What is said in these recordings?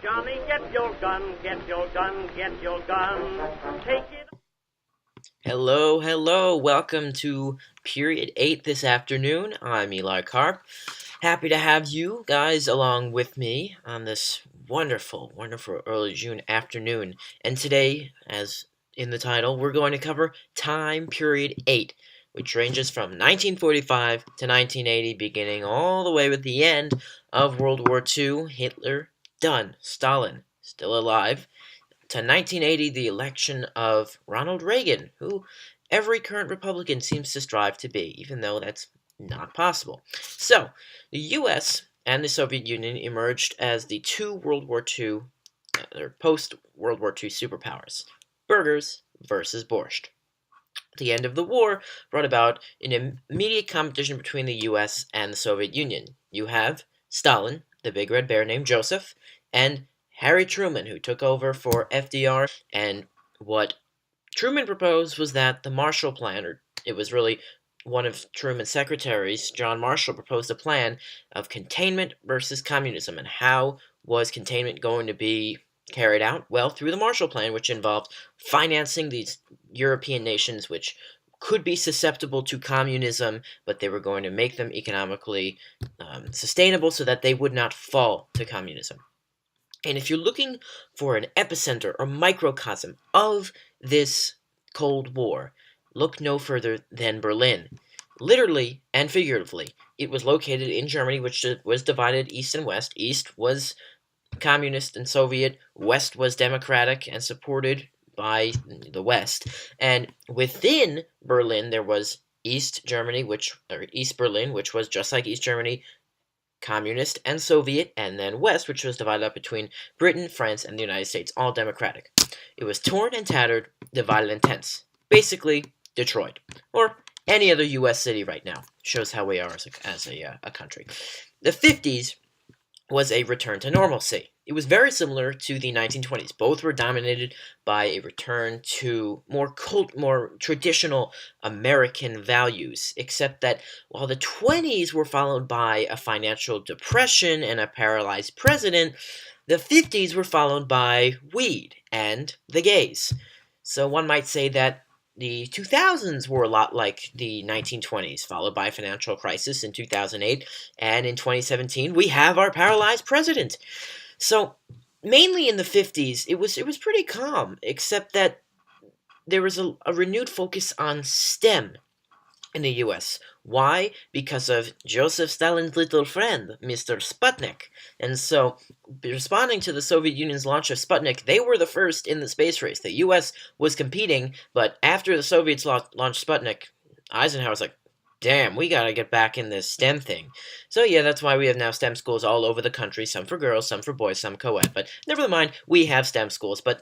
Johnny, get your gun, get your gun, get your gun. Take it. Hello, welcome to Period 8 this afternoon. I'm Eli Karp. Happy to have you guys along with me on this wonderful early June afternoon. And today, as in the title, we're going to cover Time Period 8, which ranges from 1945 to 1980, beginning all the way with the end of World War II. Hitler, done. Stalin, still alive. To 1980, the election of Ronald Reagan, who every current Republican seems to strive to be, even though that's not possible. So, the U.S. and the Soviet Union emerged as the two World War II, or post-World War II superpowers, burgers versus borscht. The end of the war brought about an immediate competition between the U.S. and the Soviet Union. You have Stalin, the big red bear named Joseph, and Harry Truman, who took over for FDR, and what Truman proposed was that the Marshall Plan, or it was really one of Truman's secretaries, John Marshall, proposed a plan of containment versus communism. And how was containment going to be carried out? Well, through the Marshall Plan, which involved financing these European nations which could be susceptible to communism, but they were going to make them economically sustainable so that they would not fall to communism. And if you're looking for an epicenter or microcosm of this Cold War, look no further than Berlin. Literally and figuratively, it was located in Germany, which was divided east and west. East was communist and Soviet, west was democratic and supported by the West. And within Berlin, there was East Berlin, which was just like East Germany, Communist and Soviet, and then West, which was divided up between Britain, France, and the United States, all democratic. It was torn and tattered, divided in tents. Basically, Detroit, or any other U.S. city right now. Shows how we are as a country. The 50s was a return to normalcy. It was very similar to the 1920s. Both were dominated by a return to more traditional American values, except that while the 20s were followed by a financial depression and a paralyzed president, the 50s were followed by weed and the gays. So one might say that the 2000s were a lot like the 1920s, followed by a financial crisis in 2008, and in 2017 we have our paralyzed president. So mainly in the 50s, it was pretty calm, except that there was a renewed focus on STEM in the U.S. Why? Because of Joseph Stalin's little friend, Mr. Sputnik. And so, responding to the Soviet Union's launch of Sputnik, they were the first in the space race. The U.S. was competing, but after the Soviets launched Sputnik, Eisenhower's like, damn, we gotta get back in this STEM thing. So yeah, that's why we have now STEM schools all over the country, some for girls, some for boys, some co-ed. But never mind, we have STEM schools, but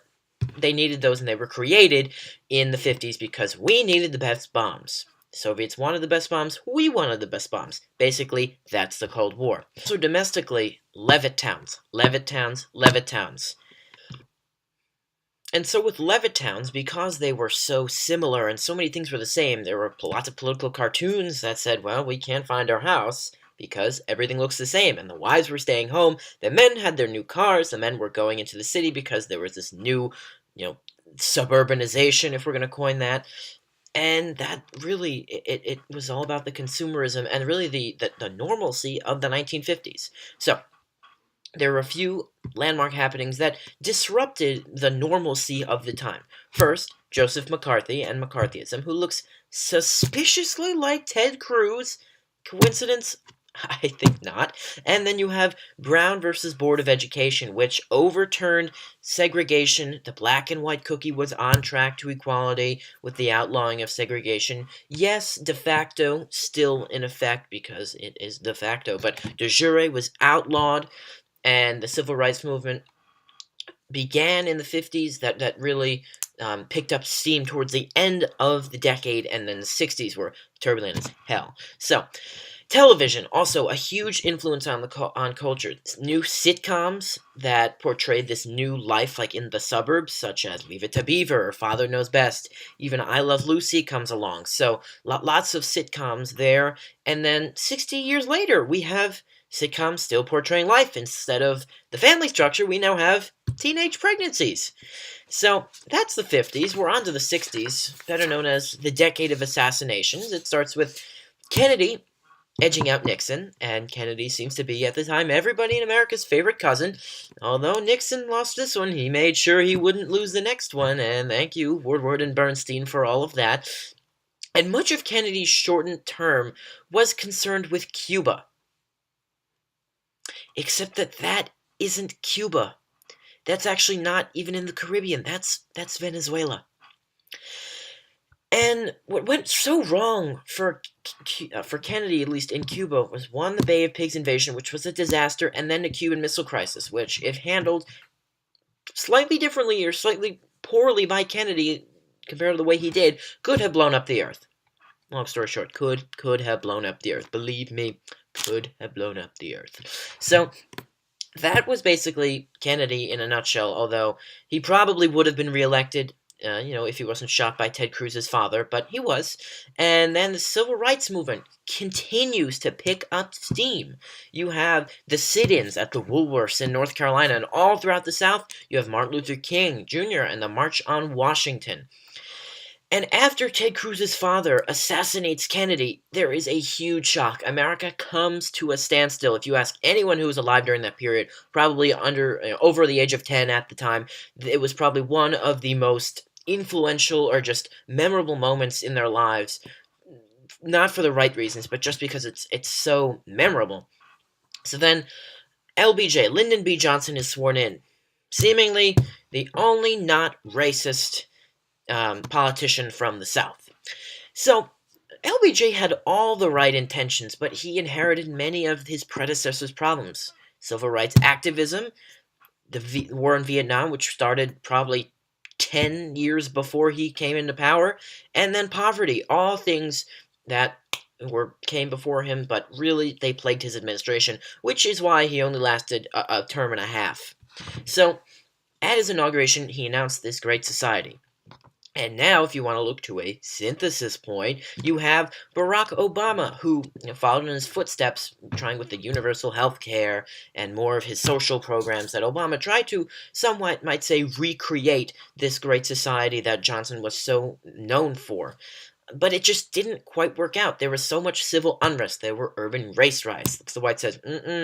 they needed those, and they were created in the 50s because we needed the best bombs. The Soviets wanted the best bombs, we wanted the best bombs. Basically, that's the Cold War. So domestically, Levittowns. And so with Levittowns, because they were so similar and so many things were the same, there were lots of political cartoons that said, well, we can't find our house because everything looks the same, and the wives were staying home, the men had their new cars, the men were going into the city because there was this new, suburbanization, if we're going to coin that. And that really, it was all about the consumerism and really the normalcy of the 1950s. So, there were a few landmark happenings that disrupted the normalcy of the time. First, Joseph McCarthy and McCarthyism, who looks suspiciously like Ted Cruz. Coincidence? I think not. And then you have Brown versus Board of Education, which overturned segregation. The black and white cookie was on track to equality with the outlawing of segregation. Yes, de facto, still in effect because it is de facto, but de jure was outlawed, and the civil rights movement began in the 50s. That really picked up steam towards the end of the decade, and then the 60s were turbulent as hell. So, television, also a huge influence on culture. New sitcoms that portrayed this new life, like in the suburbs, such as Leave It to Beaver or Father Knows Best. Even I Love Lucy comes along. So lots of sitcoms there. And then 60 years later, we have sitcoms still portraying life. Instead of the family structure, we now have teenage pregnancies. So that's the 50s. We're on to the 60s, better known as the decade of assassinations. It starts with Kennedy edging out Nixon, and Kennedy seems to be, at the time, everybody in America's favorite cousin. Although Nixon lost this one, he made sure he wouldn't lose the next one, and thank you, Woodward and Bernstein, for all of that. And much of Kennedy's shortened term was concerned with Cuba. Except that isn't Cuba. That's actually not even in the Caribbean. That's Venezuela. And what went so wrong for Kennedy, at least in Cuba, was one, the Bay of Pigs invasion, which was a disaster, and then the Cuban Missile Crisis, which, if handled slightly differently or slightly poorly by Kennedy compared to the way he did, could have blown up the Earth. Long story short, could have blown up the Earth. Believe me, could have blown up the Earth. So that was basically Kennedy in a nutshell, although he probably would have been reelected, if he wasn't shot by Ted Cruz's father, but he was. And then the civil rights movement continues to pick up steam. You have the sit-ins at the Woolworths in North Carolina, and all throughout the South, you have Martin Luther King Jr. and the March on Washington. And after Ted Cruz's father assassinates Kennedy, there is a huge shock. America comes to a standstill. If you ask anyone who was alive during that period, probably over the age of 10 at the time, it was probably one of the most influential or just memorable moments in their lives. Not for the right reasons, but just because it's so memorable. So then, LBJ, Lyndon B. Johnson, is sworn in. Seemingly the only not racist politician from the South. So, LBJ had all the right intentions, but he inherited many of his predecessors' problems. Civil rights activism, the war in Vietnam, which started probably 10 years before he came into power, and then poverty, all things that came before him, but really they plagued his administration, which is why he only lasted a term and a half. So, at his inauguration, he announced this great society. And now, if you want to look to a synthesis point, you have Barack Obama, who followed in his footsteps, trying with the universal health care and more of his social programs that Obama tried to, somewhat might say, recreate this great society that Johnson was so known for. But it just didn't quite work out. There was so much civil unrest. There were urban race riots. The white says,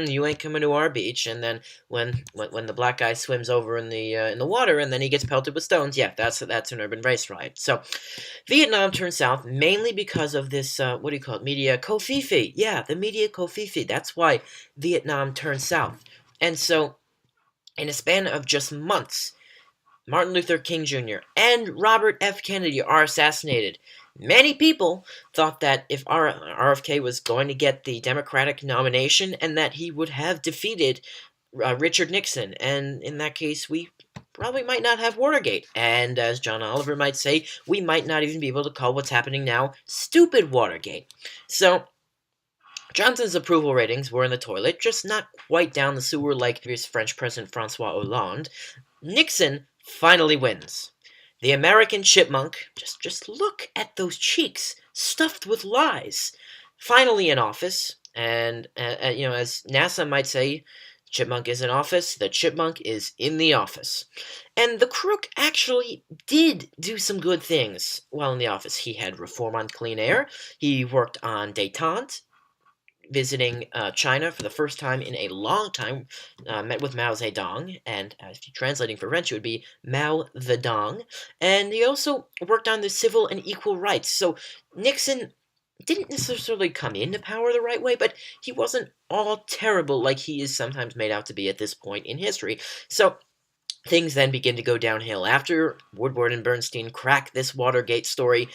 you ain't coming to our beach. And then when the black guy swims over in the water and then he gets pelted with stones, yeah, that's an urban race riot. So Vietnam turned south mainly because of this, media covfefe. Yeah, the media covfefe. That's why Vietnam turned south. And so in a span of just months, Martin Luther King Jr. and Robert F. Kennedy are assassinated. Many people thought that if RFK was going to get the Democratic nomination and that he would have defeated Richard Nixon, and in that case, we probably might not have Watergate. And as John Oliver might say, we might not even be able to call what's happening now stupid Watergate. So Johnson's approval ratings were in the toilet, just not quite down the sewer like previous French President Francois Hollande. Nixon finally wins. The American chipmunk, just look at those cheeks, stuffed with lies, finally in office, and, as NASA might say, chipmunk is in office, the chipmunk is in the office. And the crook actually did do some good things while in the office. He had reform on clean air, he worked on détente, visiting China for the first time in a long time, met with Mao Zedong, and if you're translating for French, it would be Mao the Dong, and he also worked on the civil and equal rights. So Nixon didn't necessarily come into power the right way, but he wasn't all terrible like he is sometimes made out to be at this point in history. So things then begin to go downhill. After Woodward and Bernstein crack this Watergate story,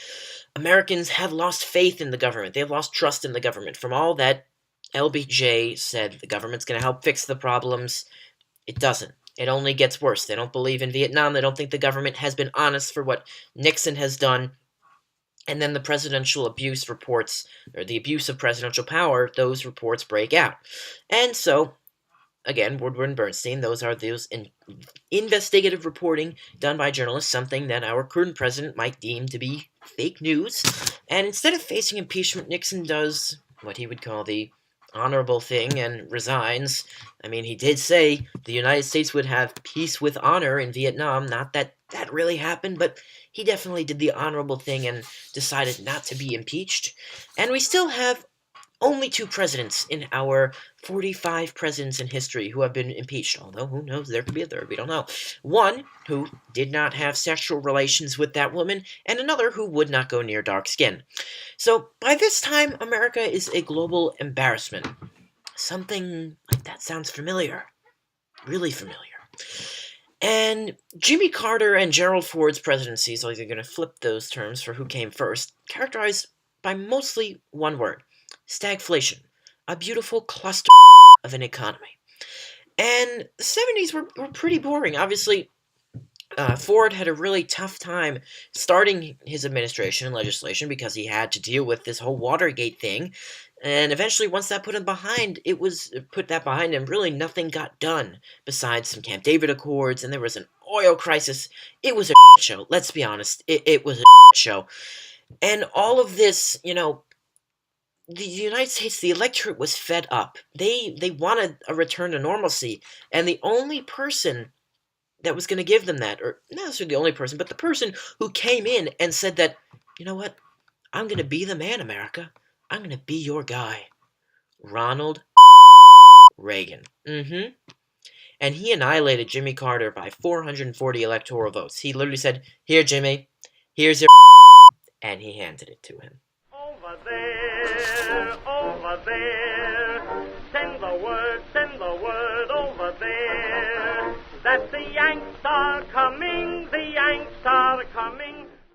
Americans have lost faith in the government. They have lost trust in the government. From all that LBJ said the government's going to help fix the problems, it doesn't. It only gets worse. They don't believe in Vietnam. They don't think the government has been honest for what Nixon has done. And then the presidential abuse reports, or the abuse of presidential power, those reports break out. And so, again, Woodward and Bernstein, those investigative reporting done by journalists, something that our current president might deem to be fake news. And instead of facing impeachment, Nixon does what he would call the honorable thing and resigns. I mean, he did say the United States would have peace with honor in Vietnam. Not that that really happened, but he definitely did the honorable thing and decided not to be impeached. And we still have only 2 presidents in our 45 presidents in history who have been impeached, although who knows, there could be a third, we don't know. One who did not have sexual relations with that woman, and another who would not go near dark skin. So by this time, America is a global embarrassment. Something like that sounds familiar. Really familiar. And Jimmy Carter and Gerald Ford's presidencies, like they're going to flip those terms for who came first, characterized by mostly one word: stagflation, a beautiful cluster of an economy. And the 70s were pretty boring. Obviously, Ford had a really tough time starting his administration and legislation because he had to deal with this whole Watergate thing. And eventually, once that put that behind him, really nothing got done besides some Camp David Accords, and there was an oil crisis. It was a show. Let's be honest. It was a show. And all of this, the United States, the electorate was fed up. They wanted a return to normalcy, and the only person that was going to give them that, or not necessarily the only person, but the person who came in and said that, you know what, I'm going to be the man, America. I'm going to be your guy. Ronald Reagan. And he annihilated Jimmy Carter by 440 electoral votes. He literally said, "Here, Jimmy, here's your," and he handed it to him. Over there, send the word over there, that the Yanks are coming, the Yanks are coming.